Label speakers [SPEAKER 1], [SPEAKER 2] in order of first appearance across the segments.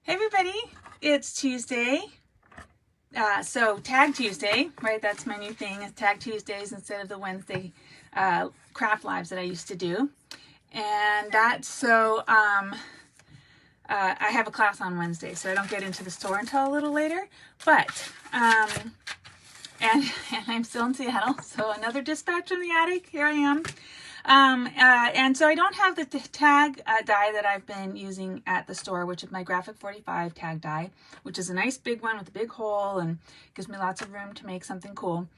[SPEAKER 1] Hey everybody, it's Tuesday. So Tag Tuesday, right? That's my new thing, is Tag Tuesdays instead of the Wednesday craft lives that I used to do. And that's so I have a class on Wednesday, so I don't get into the store until a little later. But and I'm still in Seattle, so another dispatch from the attic. Here I am. And so I don't have the tag die that I've been using at the store, which is my Graphic 45 tag die, which is a nice big one with a big hole and gives me lots of room to make something cool.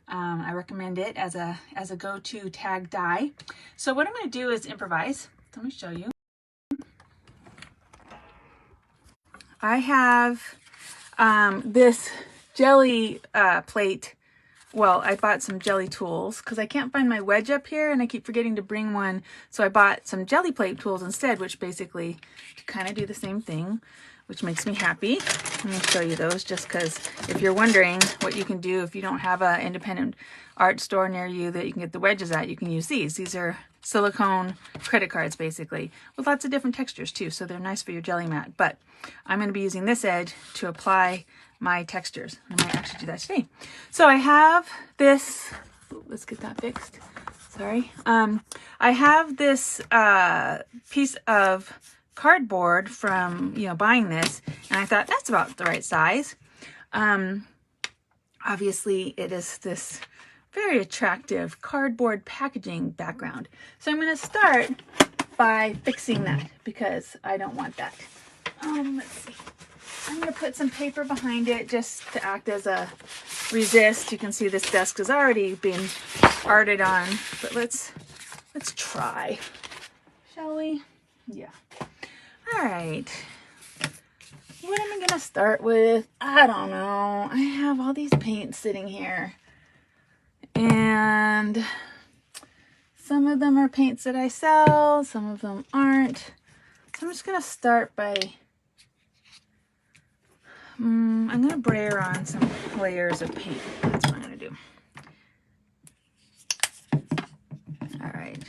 [SPEAKER 1] I recommend it as a go-to tag die. So what I'm going to do is improvise. Let me show you. I have this jelly plate. Well, I bought some jelly tools because I can't find my wedge up here and I keep forgetting to bring one. So I bought some jelly plate tools instead, which basically kind of do the same thing, which makes me happy. Let me show you those just because if you're wondering what you can do if you don't have an independent art store near you that you can get the wedges at, you can use these. These are silicone credit cards basically with lots of different textures too. So they're nice for your jelly mat, but I'm going to be using this edge to apply my textures. I might actually do that today. So I have this, let's get that fixed. Sorry. I have this piece of cardboard from, buying this, and I thought that's about the right size. Obviously it is this very attractive cardboard packaging background. So I'm going to start by fixing that because I don't want that. Let's see. I'm going to put some paper behind it just to act as a resist. You can see this desk has already been arted on, but let's try, shall we? Yeah. All right. What am I going to start with? I don't know. I have all these paints sitting here, and some of them are paints that I sell, some of them aren't. So I'm just going to start by I'm going to brayer on some layers of paint. That's what I'm going to do. All right.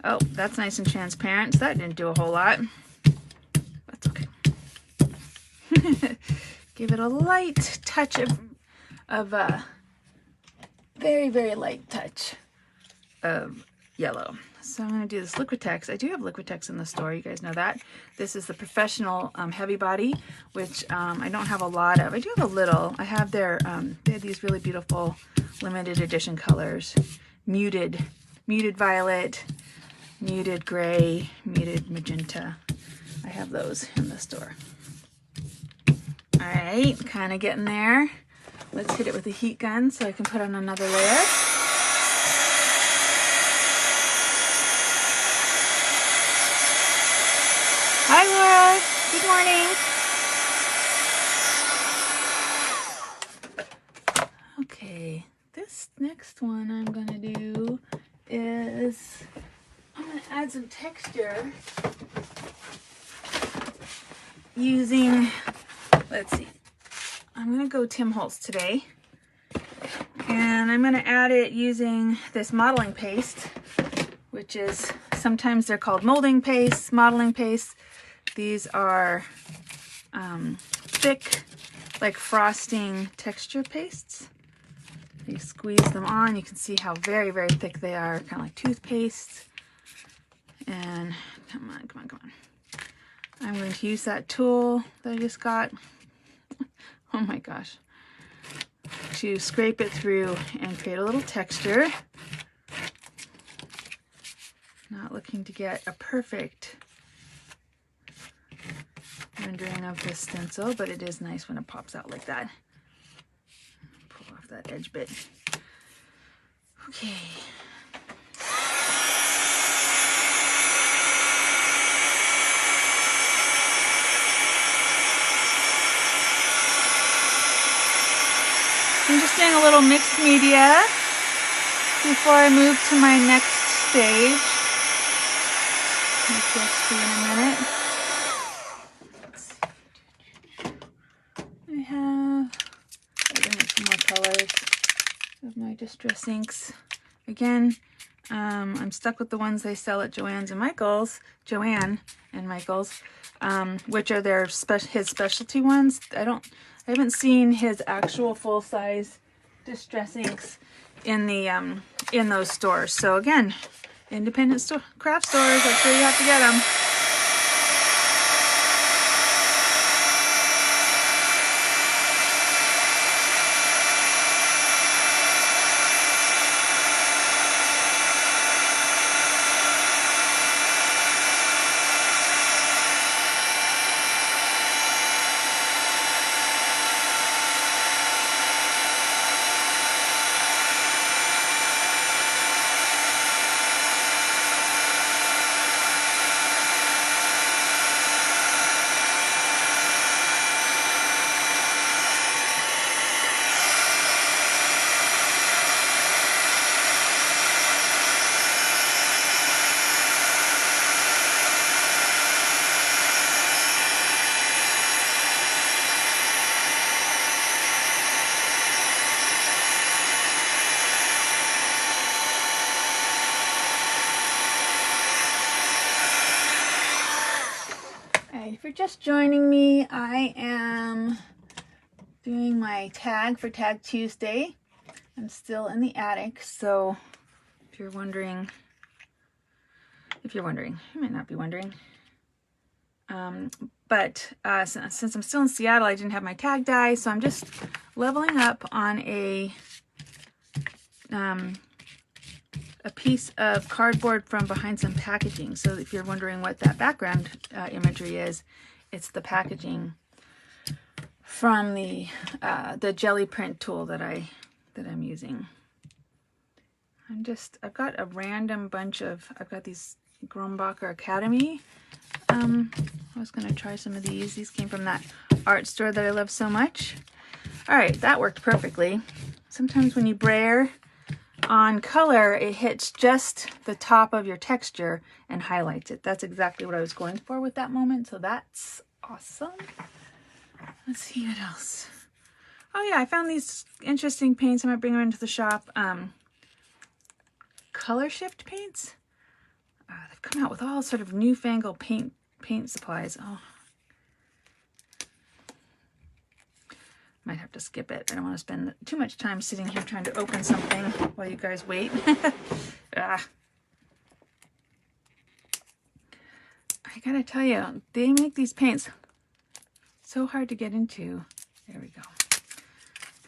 [SPEAKER 1] Oh, that's nice and transparent. So that didn't do a whole lot. That's okay. Give it a light touch of very, very light touch of yellow. So I'm going to do this Liquitex. I do have Liquitex in the store. You guys know that. This is the professional heavy body, which I don't have a lot of. I do have a little. I have their, they have these really beautiful limited edition colors. Muted violet, muted gray, muted magenta. I have those in the store. All right, kind of getting there. Let's hit it with a heat gun so I can put on another layer. Hi Laura, good morning. Okay, this next one I'm gonna do is, I'm gonna add some texture using, let's see, I'm gonna go Tim Holtz today. And I'm gonna add it using this modeling paste, which is, sometimes they're called molding paste, modeling paste. These are thick, like frosting texture pastes. You squeeze them on, you can see how very, very thick they are, kind of like toothpaste. And come on. I'm going to use that tool that I just got. Oh my gosh. To scrape it through and create a little texture. Not looking to get a perfect rendering of this stencil, but it is nice when it pops out like that. Pull off that edge bit. Okay. I'm just doing a little mixed media before I move to my next stage. Which you'll see in a minute. I'm bringing some more colors of my Distress inks. Again, I'm stuck with the ones they sell at Joanne and Michael's, which are his specialty ones. I haven't seen his actual full-size distress inks in the in those stores. So again, independent craft stores, that's where you have to get them. If you're just joining me, I am doing my tag for Tag Tuesday. I'm still in the attic, so if you're wondering, you might not be wondering. But since I'm still in Seattle, I didn't have my tag die, so I'm just leveling up on a piece of cardboard from behind some packaging. So if you're wondering what that background imagery is, it's the packaging from the jelly print tool that I'm using. I've got a random bunch of, I've got these Grumbacher Academy. I was going to try some of these. These came from that art store that I love so much. All right, that worked perfectly. Sometimes when you brayer on color, it hits just the top of your texture and highlights it. That's exactly what I was going for with that moment, so that's awesome. Let's see what else. Oh yeah, I found these interesting paints. I might bring them into the shop. Color shift paints. They've come out with all sort of newfangled paint supplies. Oh, might have to skip it. I don't want to spend too much time sitting here trying to open something while you guys wait. I gotta tell you, they make these paints so hard to get into. There we go.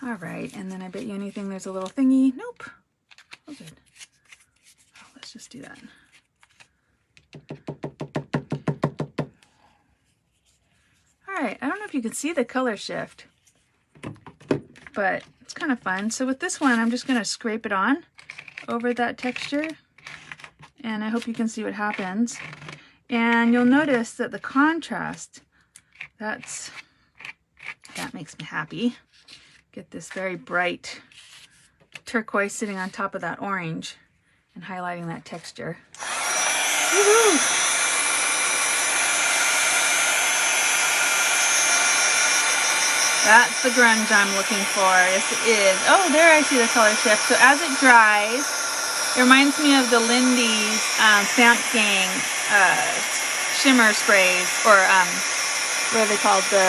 [SPEAKER 1] All right, and then I bet you anything there's a little thingy. Nope. Oh, good. Oh, let's just do that. All right, I don't know if you can see the color shift, but it's kind of fun. So with this one, I'm just going to scrape it on over that texture, and I hope you can see what happens. And you'll notice that the contrast, that makes me happy. Get this very bright turquoise sitting on top of that orange and highlighting that texture. Woohoo! That's the grunge I'm looking for. Yes, it is. Oh, there I see the color shift. So as it dries, it reminds me of the Lindy's Stamp Gang shimmer sprays, or what are they called? The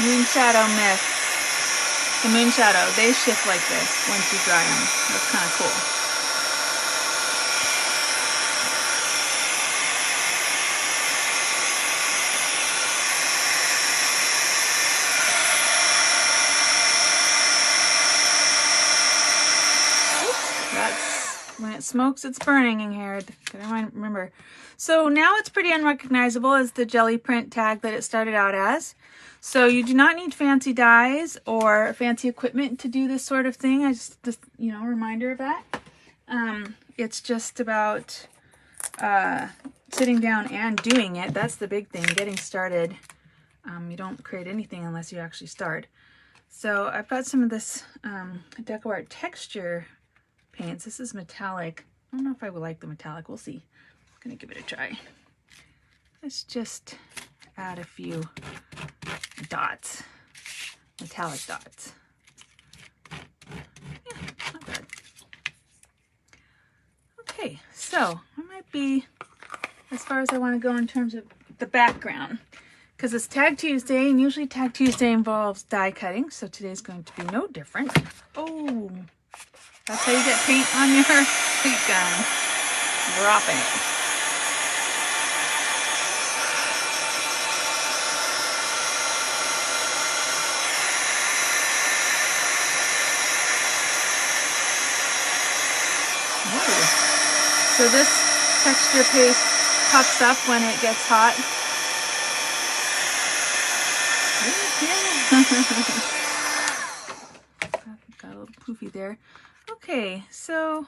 [SPEAKER 1] Moonshadow Mist. The Moonshadow. They shift like this once you dry them. That's kind of cool. When it smokes, it's burning, Angharad. Gotta remember. So now it's pretty unrecognizable as the jelly print tag that it started out as. So you do not need fancy dyes or fancy equipment to do this sort of thing. I just reminder of that. It's just about sitting down and doing it. That's the big thing, getting started. You don't create anything unless you actually start. So I've got some of this Decoart texture paints. This is metallic. I don't know if I would like the metallic. We'll see. I'm gonna give it a try. Let's just add a few dots, metallic dots. Okay, so I might be as far as I want to go in terms of the background, because it's Tag Tuesday, and usually Tag Tuesday involves die cutting, so today's going to be no different. Oh, that's how you get paint on your paint gun. Dropping it. So this texture paste puffs up when it gets hot. Got a little poofy there. Okay, so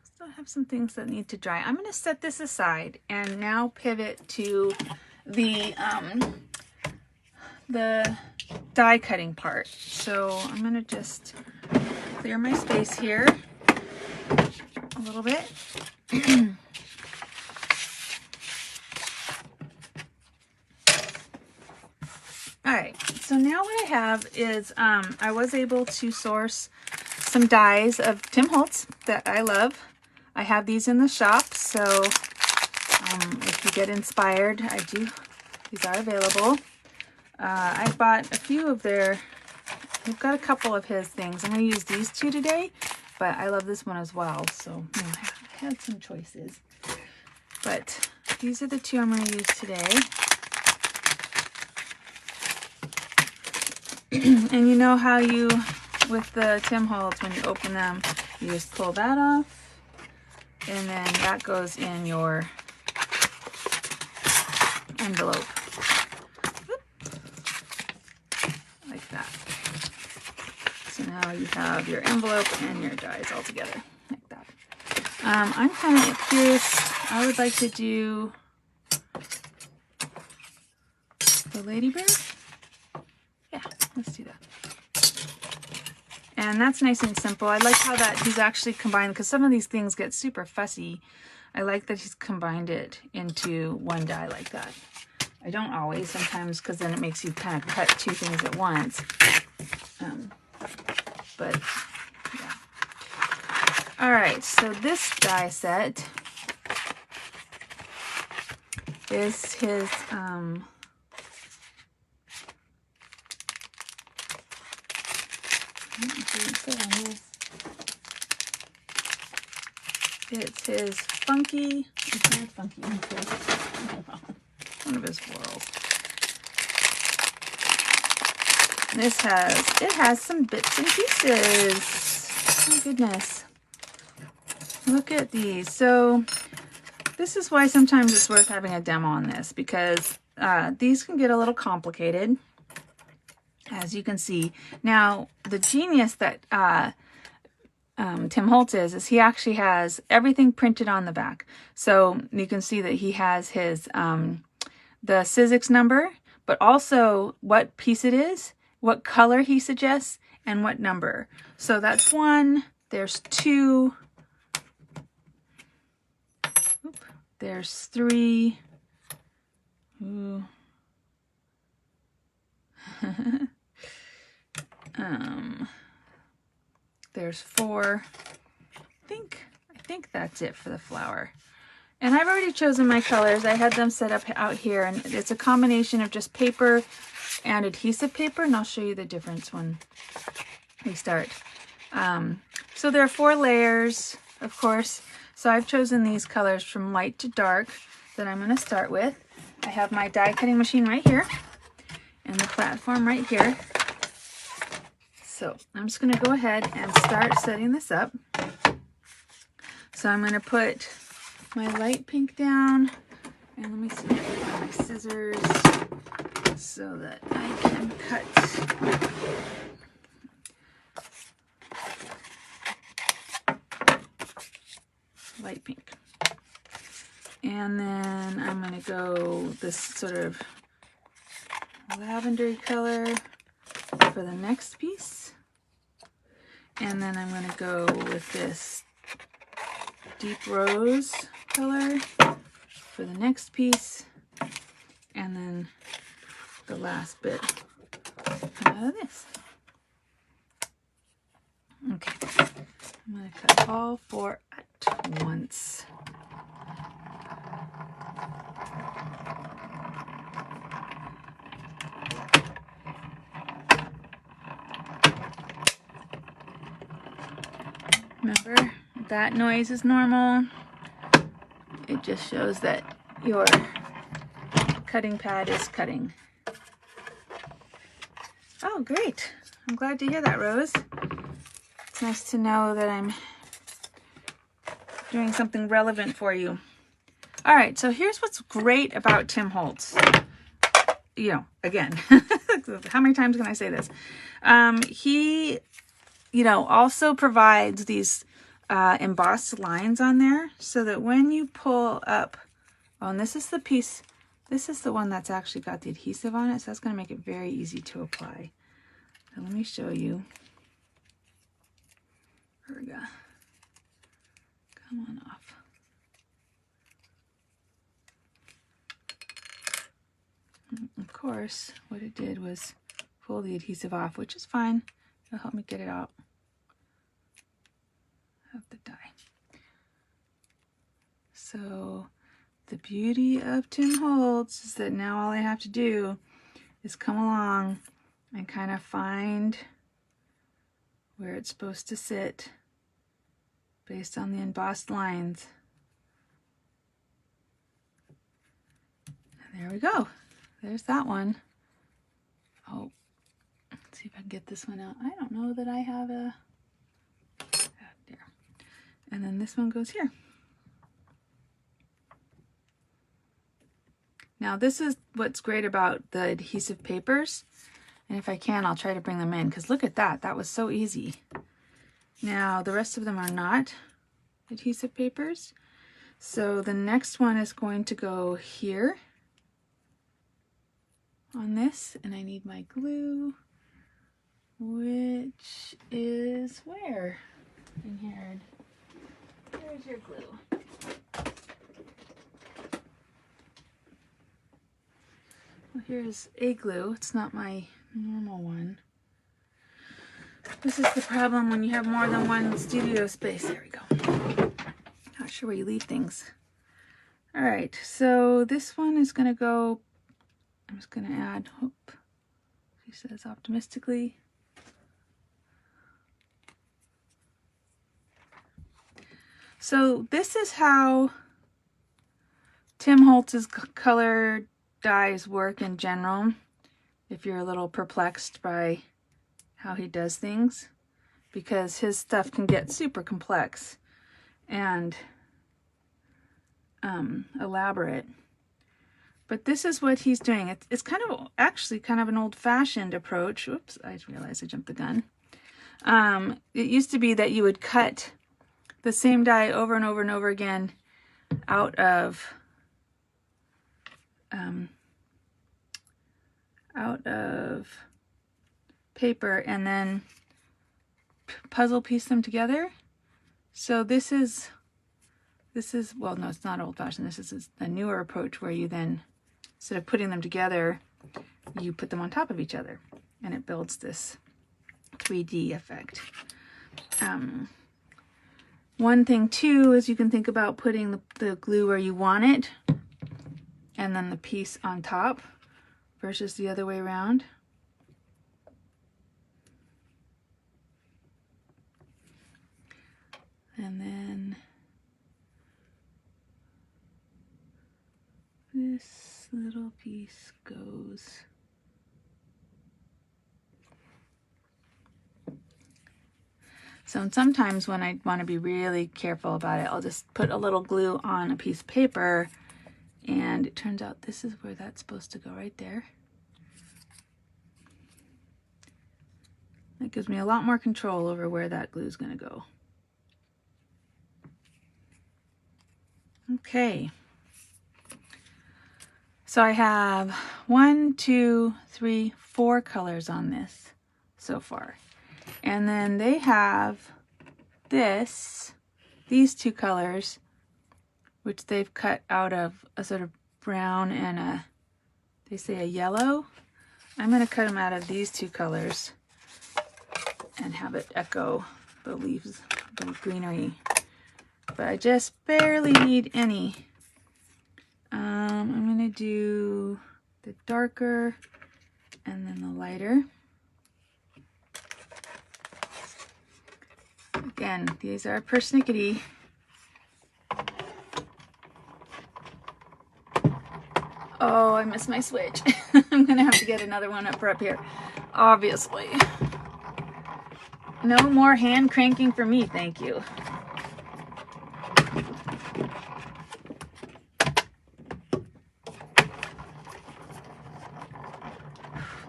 [SPEAKER 1] still have some things that need to dry. I'm going to set this aside and now pivot to the die cutting part. So I'm going to just clear my space here a little bit. All right, so now what I have is I was able to source some dies of Tim Holtz that I love. I have these in the shop, so if you get inspired, these are available. I bought a few of we've got a couple of his things. I'm going to use these two today, but I love this one as well, so I had some choices. But these are the two I'm going to use today. And you know how with the Tim Holtz, when you open them, you just pull that off, and then that goes in your envelope. Like that. So now you have your envelope and your dies all together, like that. I'm kind of curious. I would like to do the ladybird. Yeah, let's do that. And that's nice and simple. I like how that he's actually combined, because some of these things get super fussy. I like that he's combined it into one die like that. I don't always, sometimes, because then it makes you kind of cut two things at once. But yeah. All right, so this die set is his it's his funky, it's not funky, one of his florals. It has some bits and pieces. Oh goodness. Look at these. So this is why sometimes it's worth having a demo on this, because these can get a little complicated, as you can see. Now, the genius that Tim Holtz is he actually has everything printed on the back. So you can see that he has his the Sizzix number, but also what piece it is, what color he suggests, and what number. So that's one. There's two. There's three. Ooh. There's four. I think that's it for the flower. And I've already chosen my colors. I had them set up out here, and it's a combination of just paper and adhesive paper, and I'll show you the difference when we start. So there are 4 layers, of course. So I've chosen these colors from light to dark that I'm going to start with. I have my die cutting machine right here and the platform right here. So I'm just going to go ahead and start setting this up. So I'm going to put my light pink down, and let me see if I can find my scissors so that I can cut. Light pink. And then I'm going to go this sort of lavender color for the next piece. And then I'm going to go with this deep rose color for the next piece. And then the last bit out of this. Okay. I'm going to cut all 4 at once. Remember, that noise is normal. It just shows that your cutting pad is cutting. Oh, great. I'm glad to hear that, Rose. It's nice to know that I'm doing something relevant for you. All right, so here's what's great about Tim Holtz. You know, again, how many times can I say this? He, you know, also provides these embossed lines on there so that when you pull up, oh, and this is the piece, this is the one that's actually got the adhesive on it, so that's going to make it very easy to apply. So let me show you. Here we go. Come on off. Of course, what it did was pull the adhesive off, which is fine. It'll help me get it out of the die. So the beauty of Tim Holtz is that now all I have to do is come along and kind of find where it's supposed to sit based on the embossed lines. And there we go. There's that one. Oh, let's see if I can get this one out. I don't know that I have a... there. And then this one goes here. Now this is what's great about the adhesive papers. And if I can, I'll try to bring them in, because look at that. That was so easy. Now the rest of them are not adhesive papers. So the next one is going to go here on this, and I need my glue, which is where? Angharad. Where's your glue? Well, here's a glue. It's not my normal one. This is the problem when you have more than one studio space. There we go. Not sure where you leave things. All right, so this one is going to go, I'm just going to add, whoop, she says optimistically. So this is how Tim Holtz's color dyes work in general, if you're a little perplexed by how he does things, because his stuff can get super complex and elaborate. But this is what he's doing. It's kind of actually kind of an old-fashioned approach. Oops, I realized I jumped the gun. It used to be that you would cut the same die over and over and over again out of paper and then puzzle piece them together. So this is well, no, it's not old-fashioned. This is a newer approach where you then, instead of putting them together, you put them on top of each other, and it builds this 3D effect. One thing too is you can think about putting the glue where you want it, and then the piece on top versus the other way around. And then this little piece goes so sometimes when I want to be really careful about it, I'll just put a little glue on a piece of paper, and it turns out this is where that's supposed to go, right there. That gives me a lot more control over where that glue is going to go. Okay. So I have 1, 2, 3, 4 colors on this so far. And then they have these two colors, which they've cut out of a sort of brown and they say a yellow. I'm going to cut them out of these two colors and have it echo the leaves, the greenery. but I just barely need any. I'm gonna do the darker and then the lighter. Again, these are persnickety. Oh, I missed my switch. I'm gonna have to get another one up here, obviously. No more hand cranking for me, thank you.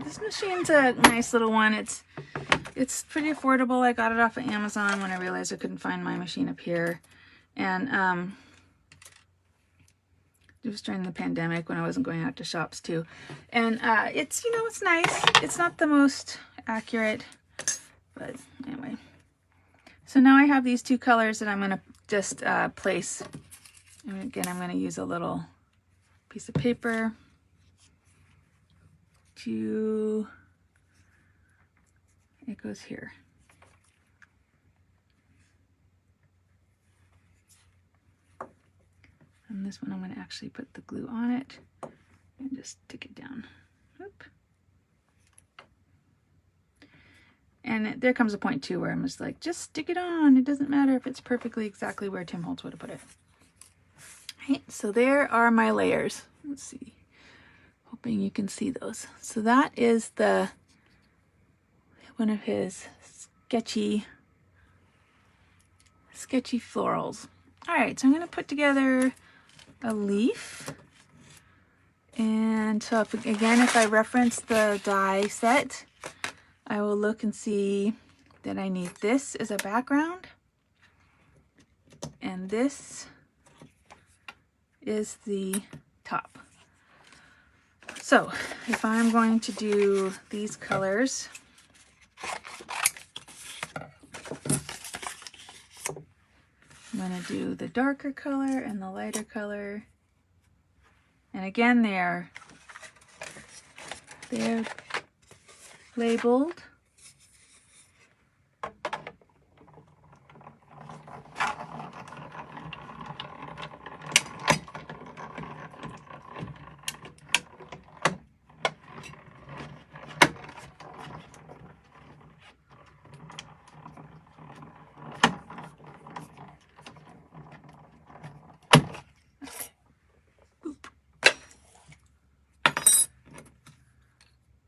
[SPEAKER 1] This machine's a nice little one. It's pretty affordable. I got it off of Amazon when I realized I couldn't find my machine up here. And it was during the pandemic when I wasn't going out to shops too. And it's, you know, it's nice. It's not the most accurate, but anyway. So now I have these two colors that I'm going to just place. And again, I'm going to use a little piece of paper to, it goes here. And this one I'm going to actually put the glue on it and just stick it down. Oop. And there comes a point too where I'm just like, just stick it on. It doesn't matter if it's perfectly exactly where Tim Holtz would have put it. Right, so there are my layers. Let's see. Hoping you can see those. So that is one of his sketchy florals. All right, so I'm going to put together a leaf. And so if I reference the die set, I will look and see that I need this as a background. And this is the top. So if I'm going to do these colors, I'm going to do the darker color and the lighter color. And again, they're labeled.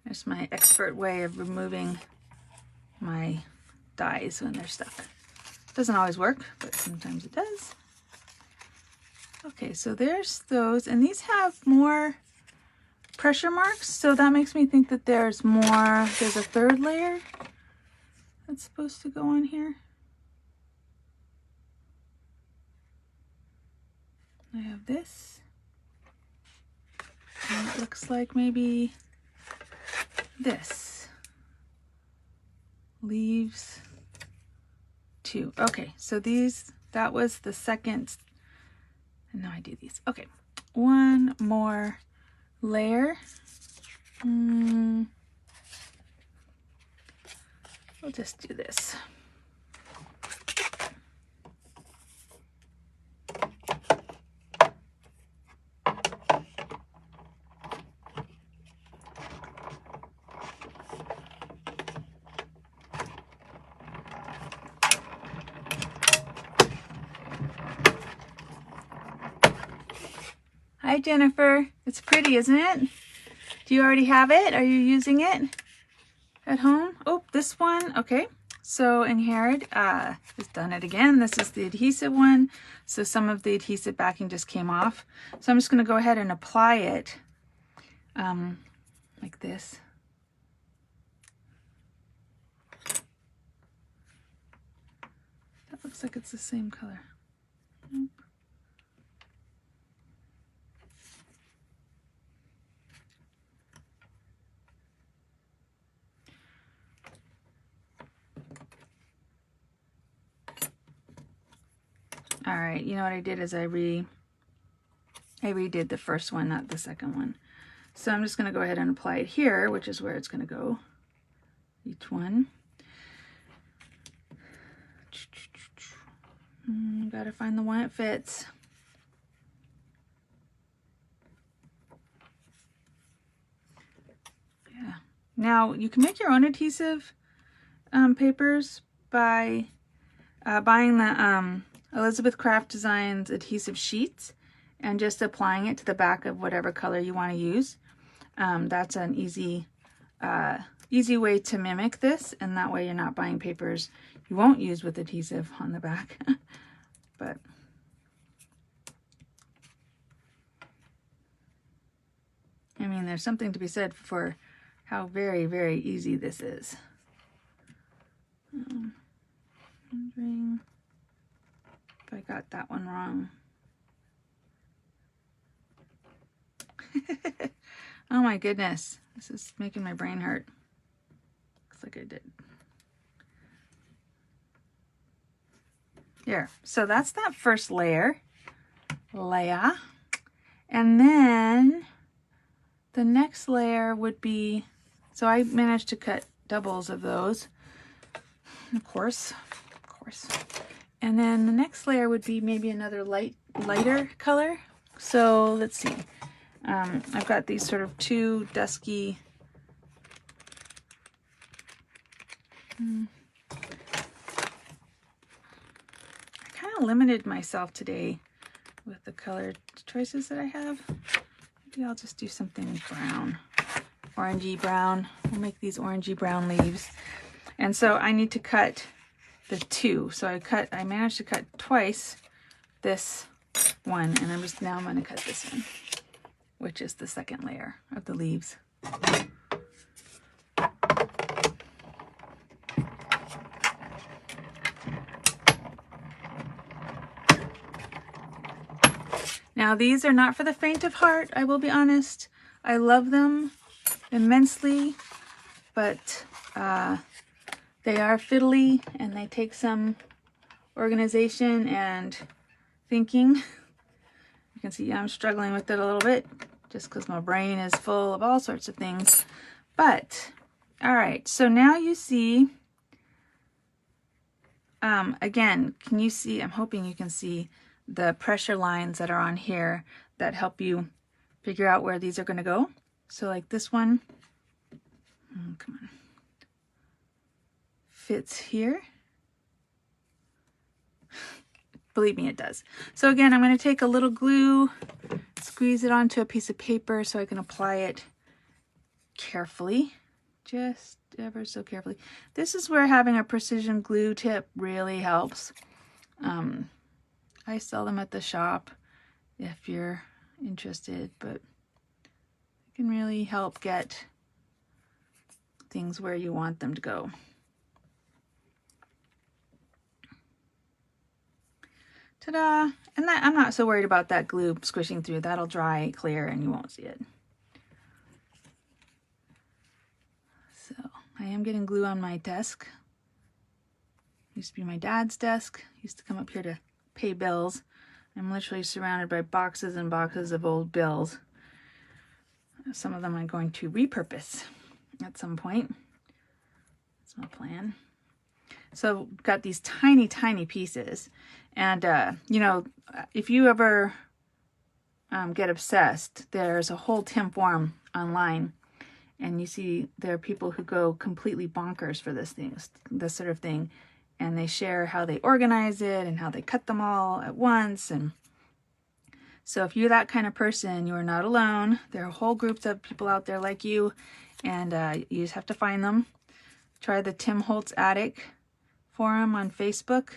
[SPEAKER 1] There's my expert way of removing my dies when they're stuck. Doesn't always work, but sometimes it does. Okay, so there's those, and these have more pressure marks, so that makes me think that there's a third layer that's supposed to go on here. I have this, and it looks like maybe this leaves two. Okay, so that was the second, and now I do these. Okay, one more layer. We'll just do this. Hi, Jennifer. It's pretty, isn't it? Do you already have it? Are you using it at home? Oh, this one. Okay. So Angharad has done it again. This is the adhesive one. So some of the adhesive backing just came off. So I'm just going to go ahead and apply it like this. That looks like it's the same color. Nope. All right, you know what I did is I redid the first one, not the second one. So I'm just going to go ahead and apply it here, which is where it's going to go, each one. Gotta find the one that fits. Yeah. Now you can make your own adhesive papers by buying the Elizabeth Craft Designs adhesive sheets and just applying it to the back of whatever color you want to use. That's an easy way to mimic this, and that way you're not buying papers you won't use with adhesive on the back. But I mean, there's something to be said for how very, very easy this is. Wondering if I got that one wrong. Oh my goodness, this is making my brain hurt. Looks like I did. Here, so that's that first layer. And then the next layer would be, so I managed to cut doubles of those, of course. And then the next layer would be maybe another lighter color. So let's see. I've got these sort of two dusky, I kind of limited myself today with the color choices that I have. Maybe I'll just do something brown, orangey brown. We'll make these orangey brown leaves. And so I need to cut the two. So I managed to cut twice this one, and now I'm going to cut this one, which is the second layer of the leaves. Now these are not for the faint of heart, I will be honest. I love them immensely, but they are fiddly and they take some organization and thinking. You can see I'm struggling with it a little bit just because my brain is full of all sorts of things. But, all right, so now you see, again, can you see, I'm hoping you can see the pressure lines that are on here that help you figure out where these are going to go. So like this one, come on, fits here. Believe me, it does. So again, I'm going to take a little glue, squeeze it onto a piece of paper so I can apply it carefully, just ever so carefully. This is where having a precision glue tip really helps. I sell them at the shop if you're interested, but it can really help get things where you want them to go. Ta-da! And that, I'm not so worried about that glue squishing through. That'll dry clear and you won't see it. So I am getting glue on my desk. Used to be my dad's desk. Used to come up here to pay bills. I'm literally surrounded by boxes and boxes of old bills. Some of them I'm going to repurpose at some point. That's my plan. So got these tiny, tiny pieces. And, you know, if you ever get obsessed, there's a whole Tim forum online. And you see there are people who go completely bonkers for this sort of thing. And they share how they organize it and how they cut them all at once. And so if you're that kind of person, you are not alone. There are whole groups of people out there like you. And you just have to find them. Try the Tim Holtz Attic forum on Facebook.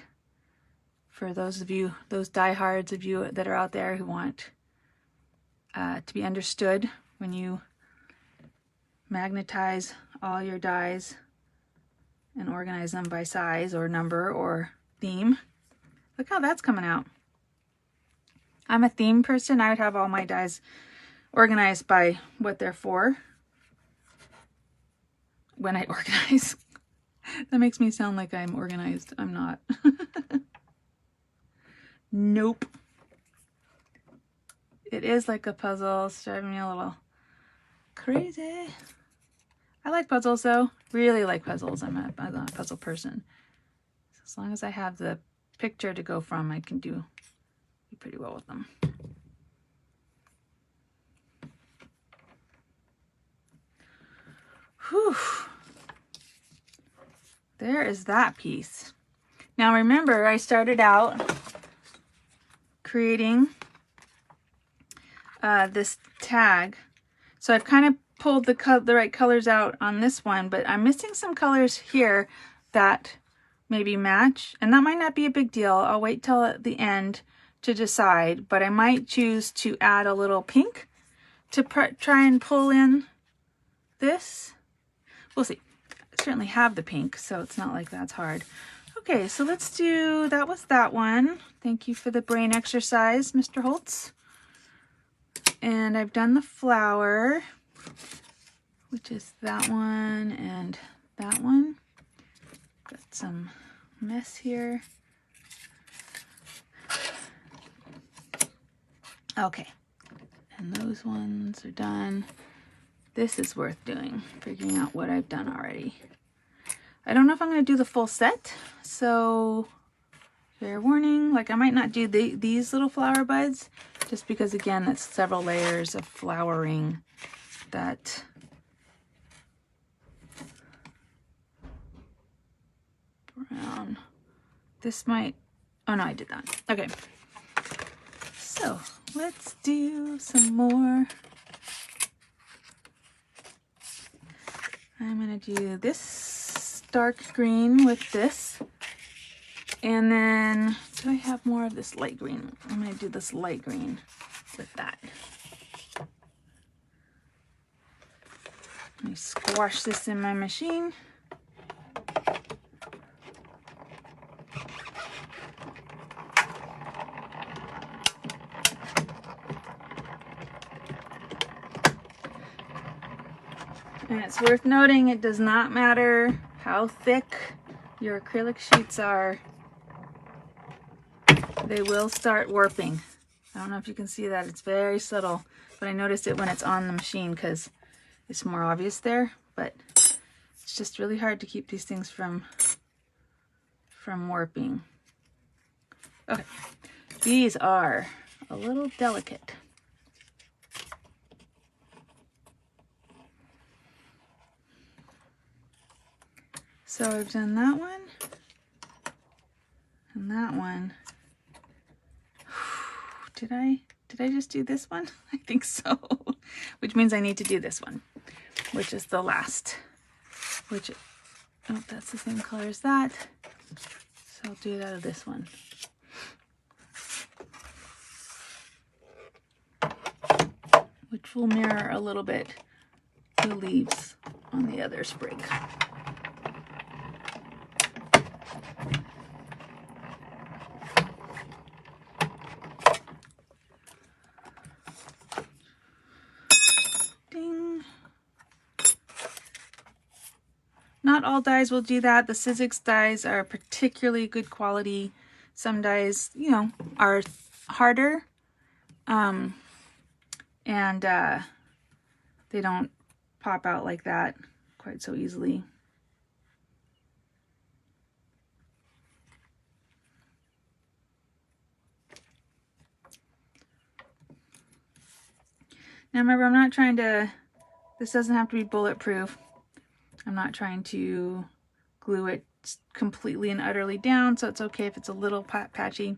[SPEAKER 1] For those of you, those diehards of you that are out there who want to be understood when you magnetize all your dies and organize them by size or number or theme. Look how that's coming out. I'm a theme person. I would have all my dies organized by what they're for when I organize. That makes me sound like I'm organized. I'm not. Nope. It is like a puzzle. It's driving me a little crazy. I like puzzles though. Really like puzzles. I'm a puzzle person. So as long as I have the picture to go from, I can do pretty well with them. Whew. There is that piece. Now remember, I started out creating this tag. So I've kind of pulled the right colors out on this one, but I'm missing some colors here that maybe match, and that might not be a big deal. I'll wait till at the end to decide, but I might choose to add a little pink to try and pull in this. We'll see. I certainly have the pink, so it's not like that's hard. Okay, so let's do, that was that one. Thank you for the brain exercise, Mr. Holtz. And I've done the flower, which is that one and that one. Got some mess here. Okay, and those ones are done. This is worth doing, figuring out what I've done already. I don't know if I'm going to do the full set, so fair warning. Like, I might not do these little flower buds, just because, again, that's several layers of flowering that brown. This might, oh no, I did that. Okay, so let's do some more. I'm gonna do this dark green with this, and then do I have more of this light green? I'm gonna do this light green with that. Let me squash this in my machine. And it's worth noting, it does not matter how thick your acrylic sheets are, they will start warping. I don't know if you can see that, it's very subtle, but I noticed it when it's on the machine because it's more obvious there, but it's just really hard to keep these things from warping. Okay, these are a little delicate. So I've done that one and that one. Did I just do this one? I think so. Which means I need to do this one, which is the last. Which, oh, that's the same color as that. So I'll do it out of this one. Which will mirror a little bit the leaves on the other sprig. Not all dyes will do that. The Sizzix dyes are particularly good quality. Some dyes, you know, are harder, and they don't pop out like that quite so easily. Now remember, I'm not trying to, this doesn't have to be bulletproof. I'm not trying to glue it completely and utterly down, so it's okay if it's a little patchy,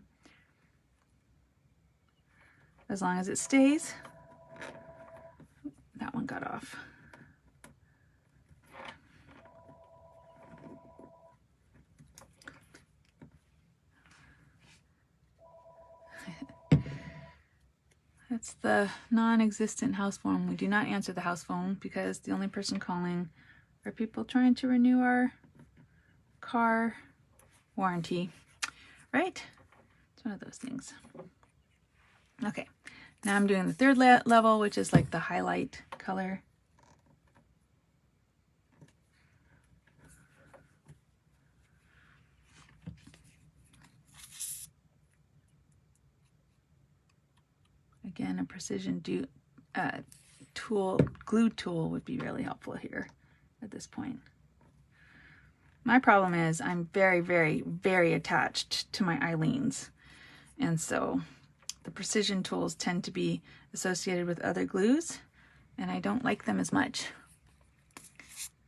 [SPEAKER 1] as long as it stays. That one got off. That's the non-existent house phone. We do not answer the house phone because the only person calling are people trying to renew our car warranty, right? It's one of those things. Okay, now I'm doing the third level, which is like the highlight color. Again, a precision glue tool would be really helpful here at this point. My problem is I'm very, very, very attached to my Eileens. And so the precision tools tend to be associated with other glues, and I don't like them as much.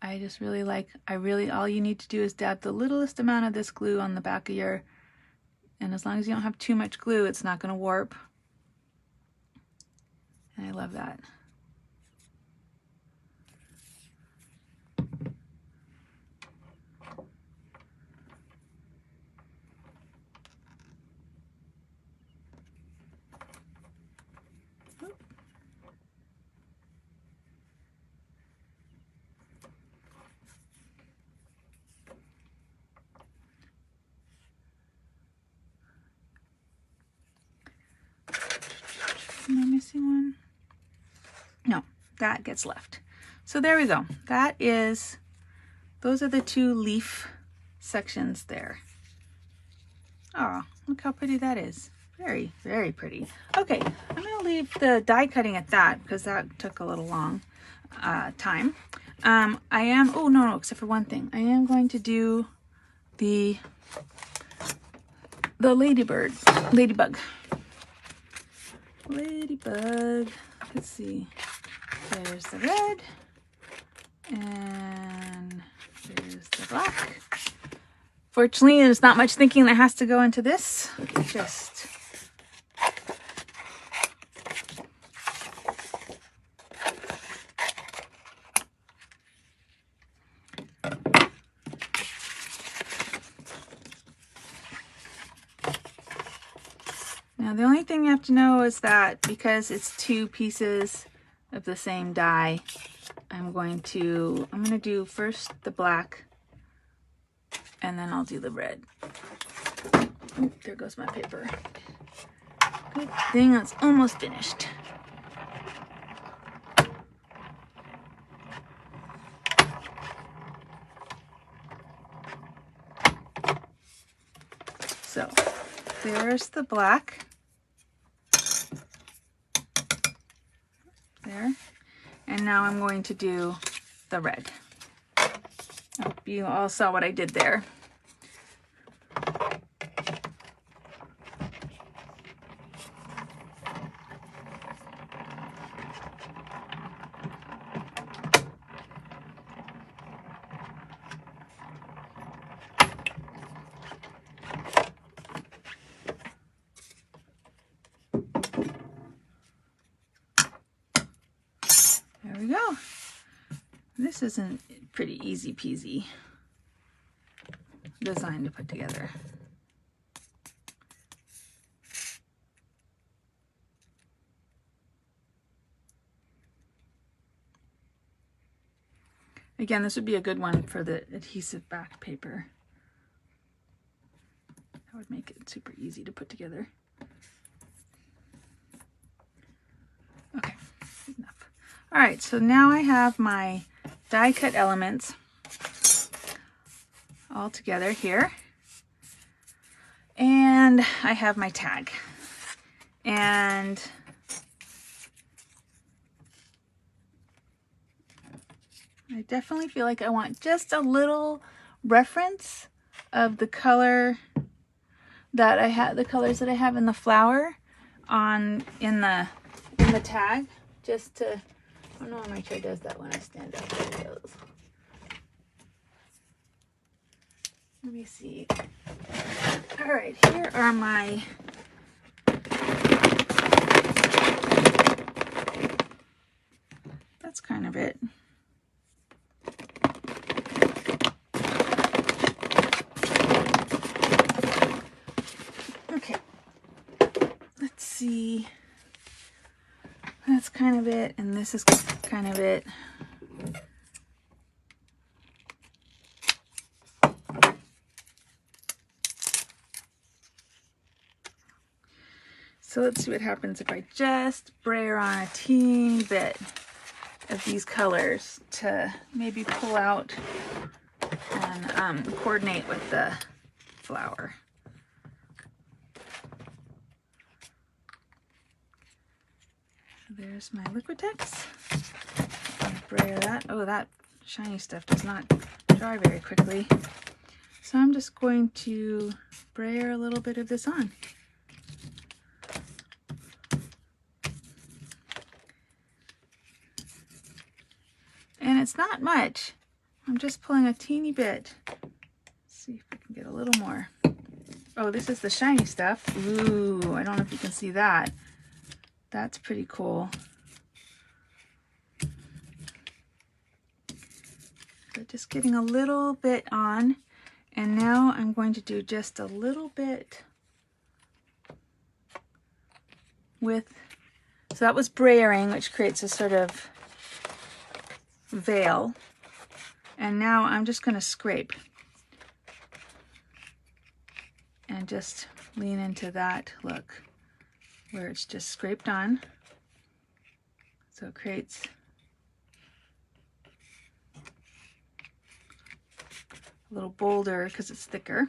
[SPEAKER 1] I just really like, all you need to do is dab the littlest amount of this glue on the back of your, and as long as you don't have too much glue, it's not going to warp. And I love that. Am I missing one? No, that gets left. So there we go. Those are the two leaf sections there. Oh, look how pretty that is. Very, very pretty. Okay, I'm going to leave the die cutting at that because that took a little long time. Oh no, except for one thing. I am going to do the ladybug. Let's see. There's the red and there's the black. Fortunately, there's not much thinking that has to go into this. Just now the only thing you have to know is that because it's two pieces of the same die, I'm going to do first the black and then I'll do the red. Oh, there goes my paper. Good thing that's almost finished. So there's the black. There. And now I'm going to do the red. I hope you all saw what I did there. There we go. This isn't pretty easy peasy design to put together. Again, this would be a good one for the adhesive back paper. That would make it super easy to put together. Okay, enough. All right, so now I have my die cut elements all together here. And I have my tag. And I definitely feel like I want just a little reference of the color that I have, the colors that I have in the flower in the tag, just to, I don't know how my tray does that when I stand up. There it goes. Let me see. All right, here are my that's kind of it. Okay, let's see. That's kind of it, and this is kind of it. So let's see what happens if I just brayer on a teeny bit of these colors to maybe pull out and coordinate with the flower. There's my Liquitex. Brayer that. Oh, that shiny stuff does not dry very quickly. So I'm just going to brayer a little bit of this on. And it's not much. I'm just pulling a teeny bit. Let's see if I can get a little more. Oh, this is the shiny stuff. Ooh, I don't know if you can see that. That's pretty cool. So just getting a little bit on. And now I'm going to do just a little bit with, so that was brayering, which creates a sort of veil. And now I'm just going to scrape and just lean into that look where it's just scraped on. So it creates a little bolder because it's thicker.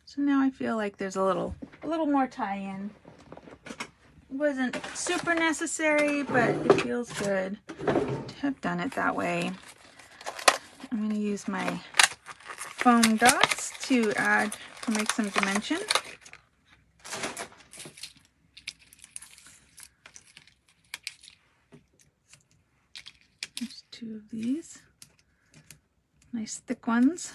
[SPEAKER 1] So now I feel like there's a little more tie-in. Wasn't super necessary, but it feels good to have done it that way. I'm going to use my foam dots to make some dimension. There's 2 of these. Nice thick ones.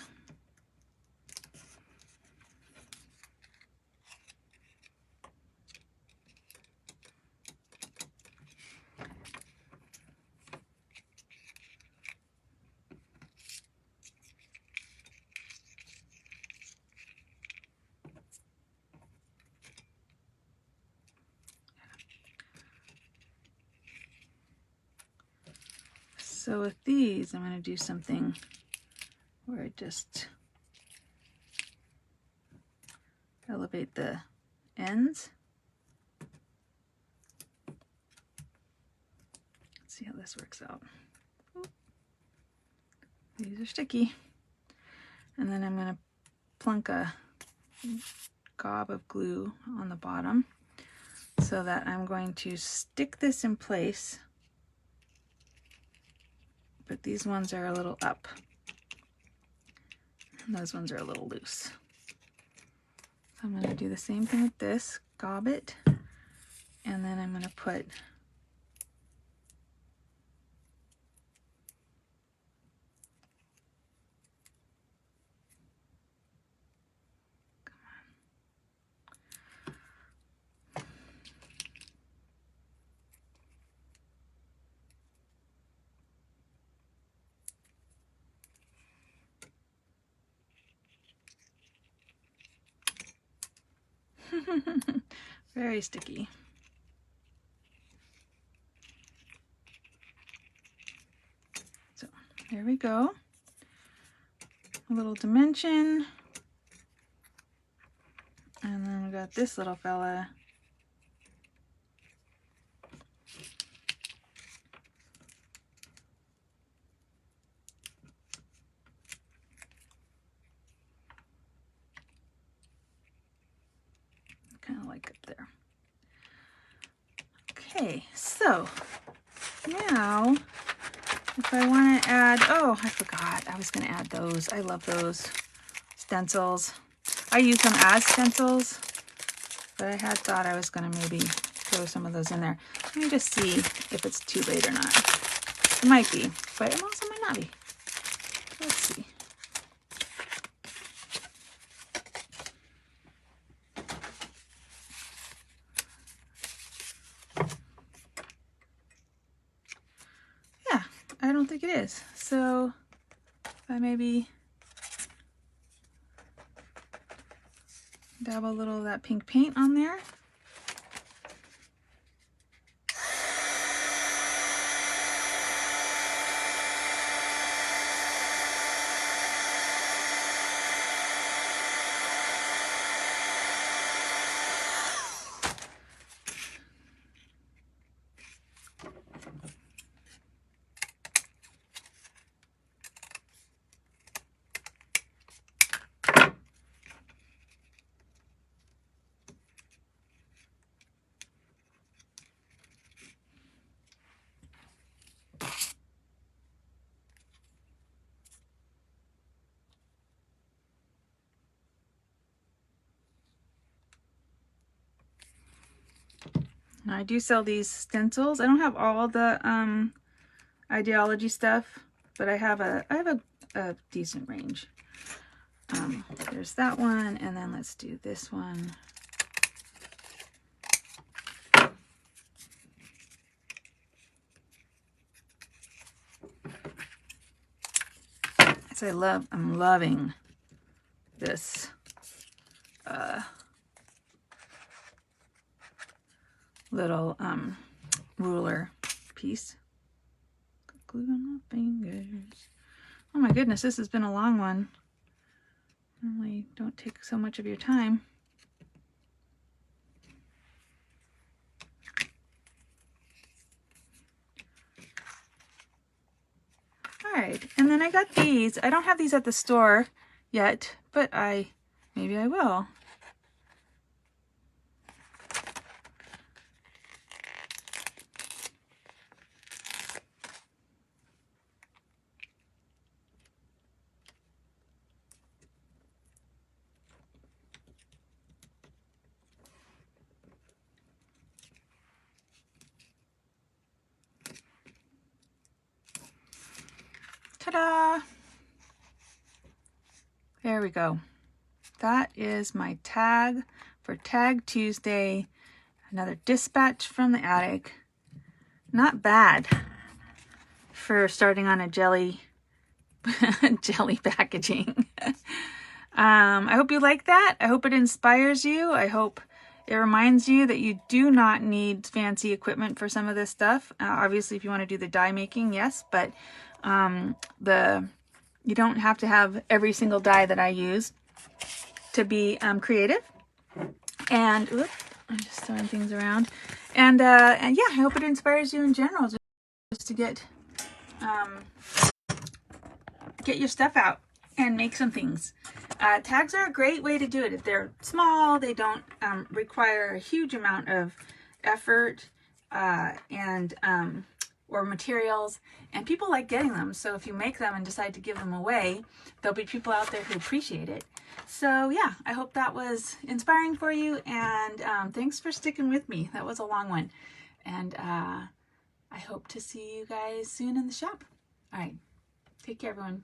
[SPEAKER 1] So with these, I'm going to do something where I just elevate the ends. Let's see how this works out. These are sticky. And then I'm going to plunk a gob of glue on the bottom so that I'm going to stick this in place. But these ones are a little up. And those ones are a little loose. So I'm going to do the same thing with this, gob it, and then I'm going to put very sticky. So there we go. A little dimension. And then we got this little fella. Kind of like up there. Okay, so now if I want to add, oh, I forgot I was going to add those. I love those stencils. I use them as stencils, but I had thought I was going to maybe throw some of those in there. Let me just see if it's too late or not. It might be, but it also might not be. Let's see. I don't think it is. So if I maybe dab a little of that pink paint on there. Now, I do sell these stencils. I don't have all the ideology stuff, but I have a decent range. There's that one, and then let's do this one. So I'm loving this little ruler piece. Glue on my fingers. Oh my goodness, this has been a long one. Normally don't take so much of your time. Alright, and then I got these. I don't have these at the store yet, but maybe I will. Ta-da! There we go. That is my tag for Tag Tuesday. Another dispatch from the attic. Not bad for starting on a jelly packaging. I hope you like that. I hope it inspires you. I hope it reminds you that you do not need fancy equipment for some of this stuff. Obviously, if you want to do the die making, yes, but you don't have to have every single die that I use to be creative. And oops, I'm just throwing things around. And yeah, I hope it inspires you in general just to get your stuff out and make some things. Tags are a great way to do it. If they're small, they don't require a huge amount of effort or materials, and people like getting them. So if you make them and decide to give them away, there'll be people out there who appreciate it. So yeah, I hope that was inspiring for you, and thanks for sticking with me. That was a long one, and I hope to see you guys soon in the shop. All right, take care, everyone.